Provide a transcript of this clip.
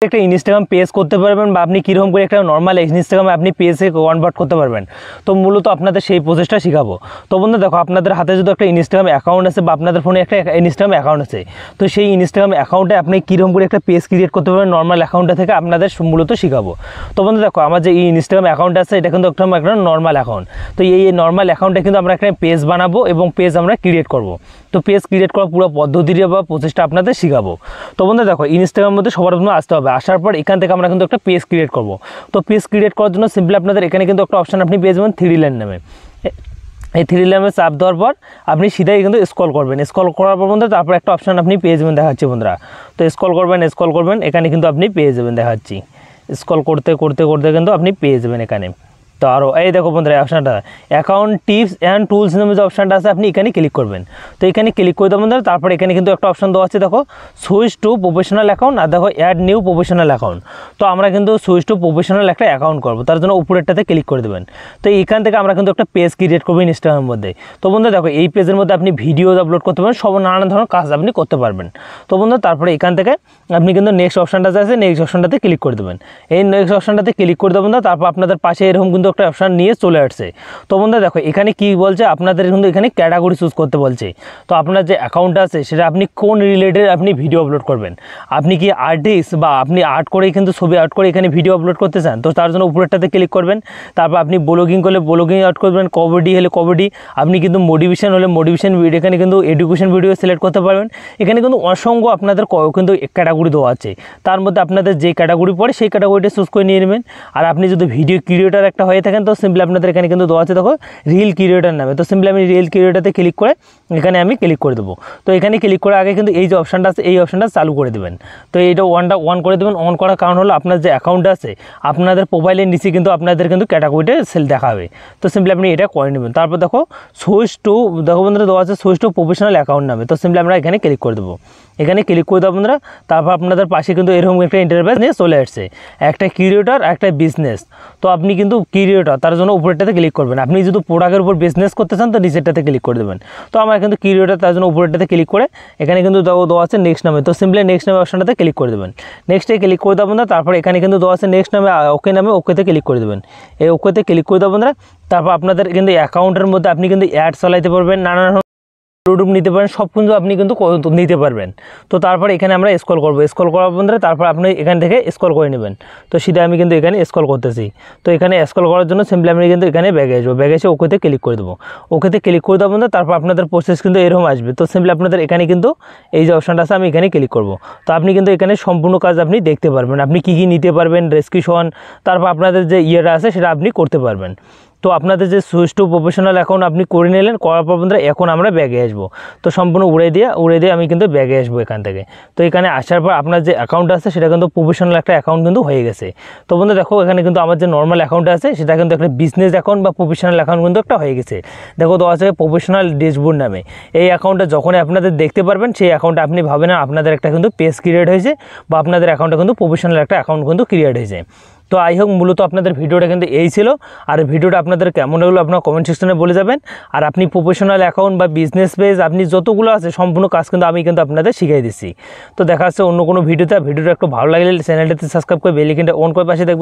একটা Instagram page করতে পারবেন বা আপনি কীরকম করে একটা নর্মাল ইনস্টাগ্রামে আপনি পেজে কনভার্ট করতে পারবেন। তো মূলত আপনাদের সেই প্রসেসটা শেখাবো। তো বন্ধু দেখো, আপনাদের হাতে যদি একটা ইনস্টাগ্রাম অ্যাকাউন্ট আছে বা আপনাদের ফোনে একটা ইনস্টাগ্রাম অ্যাকাউন্ট আছে, তো সেই ইনস্টাগ্রাম অ্যাকাউন্টে আপনি কীরকম করে একটা পেজ ক্রিয়েট করতে পারবেন নর্মাল অ্যাকাউন্টটা থেকে আপনাদের মূলত শেখাবো। তো বন্ধু দেখো, আমার যে এই ইনস্টাগ্রাম অ্যাকাউন্ট আছে এটা কিন্তু একটা নর্মাল অ্যাকাউন্ট। তো এই নর্মাল অ্যাকাউন্টে কিন্তু আমরা একটা পেজ বানাবো এবং পেজ আমরা ক্রিয়েট করব। তো পেজ ক্রিয়েট করার পুরো পদ্ধতিটা বা প্রসেসটা আপনাদের শেখাবো। তো বন্ধু দেখো, ইনস্টাগ্রামের মধ্যে সবার প্রথমে আসতে হবে। আসার পর এখান থেকে আমরা কিন্তু একটা পেজ ক্রিয়েট করব। তো পেজ ক্রিয়েট করার জন্য সিম্পলি আপনাদের এখানে কিন্তু একটা অপশান আপনি পেয়ে যাবেন 3 লাইন নামে। এই 3 লাইনে চাপ দেওয়ার পর আপনি সিধাই কিন্তু স্ক্রল করবেন। স্ক্রল করার পর বন্ধুরা তারপর একটা অপশান আপনি পেয়ে যাবেন, দেখাচ্ছি বন্ধুরা। তো স্ক্রল করবেন, এখানে কিন্তু আপনি পেয়ে যাবেন, দেখাচ্ছি। স্ক্রল করতে কিন্তু আপনি পেয়ে যাবেন এখানে। তো আরও এই দেখো বন্ধুরা, অপশানটা অ্যাকাউন্ট টিপস অ্যান্ড টুলস নামে যে অপশানটা আছে আপনি এখানে ক্লিক করবেন। তো এখানে ক্লিক করে দেবেন বন্ধুরা। তারপর এখানে কিন্তু একটা অপশান দেওয়া আছে, দেখো সুইচ টু প্রফেশনাল অ্যাকাউন্ট, আর দেখো অ্যাড নিউ প্রফেশনাল অ্যাকাউন্ট। তো আমরা কিন্তু সুইচ টু প্রফেশনাল একটা অ্যাকাউন্ট করবো, তার জন্য উপরেরটাতে ক্লিক করে দেবেন। তো এইখান থেকে আমরা কিন্তু একটা পেজ ক্রিয়েট করবো ইনস্টাগ্রামের মধ্যে। তো বন্ধুরা দেখো, এই পেজের মধ্যে আপনি ভিডিও আপলোড করতে পারবেন, সব নানান ধরনের কাজ আপনি করতে পারবেন। তো বন্ধুরা তারপরে এখান থেকে আপনি কিন্তু নেক্সট অপশানটা আছে, নেক্সট অপশানটাতে ক্লিক করে দেবেন। এই নেক্সট অপশানটাতে ক্লিক করে দেবেন। তারপর আপনাদের পাশে এরকম কিন্তু একটা অপশান নিয়ে চলে আসছে। তো বন্ধুরা দেখো, এখানে কি বলছে, আপনাদের কিন্তু এখানে ক্যাটাগরি চুজ করতে বলছে। তো আপনার যে অ্যাকাউন্টটা আছে সেটা আপনি কোন রিলেটেড আপনি ভিডিও আপলোড করবেন। আপনি কি আর্টিস্ট বা আপনি আর্ট করে কিন্তু ছবি আর্ট করে এখানে ভিডিও আপলোড করতে চান, তো তার জন্য উপরেরটাতে ক্লিক করবেন। তারপর আপনি ব্লগিং করলে ব্লগিং আর্ট করবেন, কমেডি হলে কমেডি, আপনি কিন্তু মোটিভেশন হলে মোটিভেশন ভিডিও, এখানে কিন্তু এডুকেশন ভিডিও সিলেক্ট করতে পারবেন। এখানে কিন্তু অসংখ্য আপনাদের কিন্তু ক্যাটাগরি দেওয়া আছে, তার মধ্যে আপনাদের যে ক্যাটাগরি পড়ে সেই ক্যাটাগরিটা চুজ করে নিয়ে নেবেন। আর আপনি যদি ভিডিও ক্রিয়েটার একটা হয়ে থাকেন, তো সিম্পলি আপনাদের এখানে কিন্তু দেওয়া আছে, দেখো রিল ক্রিয়েটার নামে। তো সিম্পলি আমি রিল ক্রিয়েটারতে ক্লিক করে এখানে আমি ক্লিক করে দেবো। তো এখানে ক্লিক করে আগে কিন্তু এই যে অপশানটা আছে এই অপশানটা চালু করে দেবেন। তো এইটা অন করে দেবেন। অন করার কারণ হলো আপনার যে অ্যাকাউন্টটা আছে আপনাদের প্রোফাইলের নিচে কিন্তু আপনাদের কিন্তু ক্যাটাগরিটা সেল দেখাবে। তো সিম্পলি আপনি এটা করে নেবেন। তারপর দেখো সুইচ টু, দেখো বন্ধুরা দেওয়া আছে সুইচ টু প্রফেশনাল অ্যাকাউন্ট নামে। তো সিম্পলি আমরা এখানে ক্লিক করে দেবো। এখানে ক্লিক করে দেবো বন্ধুরা। তারপর আপনাদের পাশে কিন্তু এরকম একটা ইন্টারফেস নিয়ে চলে আসছে, একটা ক্রিয়েটর একটা বিজনেস। তো আপনি কিন্তু ক্রিয়েটর, তার জন্য উপরেরটাতে ক্লিক করবেন। আপনি যদি প্রোডাক্টের উপর বিজনেস করতে চান তো নিচেরটাতে ক্লিক করে দেবেন। তো আমার কিন্তু ক্রিয়েটর, তার জন্য উপরেরটাতে ক্লিক করে এখানে কিন্তু দেওয়া আছে নেক্সট নামে। তো সিম্পলি নেক্সট নামে অপশনটাতে ক্লিক করে দেবেন। নেক্সটে ক্লিক করে দেবেন না। তারপর এখানে কিন্তু দেওয়া আছে নেক্সট নামে ওকে নামে, ওকেতে ক্লিক করে দেবেন। এই ওকেতে ক্লিক করে দেবেন না। তারপর আপনাদের কিন্তু অ্যাকাউন্টের মধ্যে আপনি কিন্তু অ্যাড চালাইতে পারবেন, নানান প্রোডাক্ট নিতে পারেন, সব কিন্তু আপনি কিন্তু নিতে পারবেন। তো তারপর এখানে আমরা স্ক্রল করবো। স্ক্রল করার পরে তারপর আপনি এখান থেকে স্ক্রল করে নেবেন। তো সিধা আমি কিন্তু এখানে স্ক্রল করতেছি। তো এখানে স্ক্রল করার জন্য সিম্পলি আমি কিন্তু এখানে ব্যাগে আসবো। ব্যাগে এসে ওকেতে ক্লিক করে দেবো। ওকেতে ক্লিক করে দেবো না। তারপর আপনাদের প্রসেস কিন্তু এরকম আসবে। তো সিম্পলি আপনাদের এখানে কিন্তু এই যে অপশানটা আছে আমি এখানে ক্লিক করবো। তো আপনি কিন্তু এখানে সম্পূর্ণ কাজ আপনি দেখতে পারবেন, আপনি কী কী নিতে পারবেন, ডেসক্রিপশন, তারপর আপনাদের যে ইয়েটা আছে সেটা আপনি করতে পারবেন। তো আপনাদের যে সুইচ টু প্রফেশনাল অ্যাকাউন্ট আপনি করে নিলেন, করার পর বন্ধুরা এখন আমরা ব্যাগে আসবো। তো সম্পূর্ণ উড়ে দিয়ে আমি কিন্তু ব্যাগে আসবো এখান থেকে। তো এখানে আসার পর আপনার যে অ্যাকাউন্ট আছে সেটা কিন্তু প্রফেশনাল একটা অ্যাকাউন্ট কিন্তু হয়ে গেছে। তো বন্ধু দেখো, এখানে কিন্তু আমার যে নর্মাল অ্যাকাউন্ট আছে সেটা কিন্তু একটা বিজনেস অ্যাকাউন্ট বা প্রফেশনাল অ্যাকাউন্ট কিন্তু একটা হয়ে গেছে। দেখো তো আছে প্রফেশনাল ড্যাশবোর্ড নামে। এই অ্যাকাউন্টটা যখনই আপনাদের দেখতে পারবেন সেই অ্যাকাউন্টে আপনি ভাবেন আপনাদের একটা কিন্তু পেজ ক্রিয়েট হয়েছে বা আপনাদের অ্যাকাউন্টে কিন্তু প্রফেশনাল একটা অ্যাকাউন্ট কিন্তু ক্রিয়েট হয়েছে। তো আই হোক মূলত আপনাদের ভিডিওটা কিন্তু এই ছিল। আর ভিডিওটা আপনাদের কেমন হলো আপনার কমেন্ট সেকশনে বলে যাবেন। আর আপনি প্রফেশনাল অ্যাকাউন্ট বা বিজনেস পেজ আপনি যতগুলো আছে সম্পূর্ণ কাজ কিন্তু আমি কিন্তু আপনাদের শিখিয়ে দিচ্ছি। তো দেখা যাচ্ছে অন্য কোনো ভিডিওটা একটু ভালো লাগলে চ্যানেলটাতে সাবস্ক্রাইব করে বেল আইকনটা অন করে পাশে দেখবেন।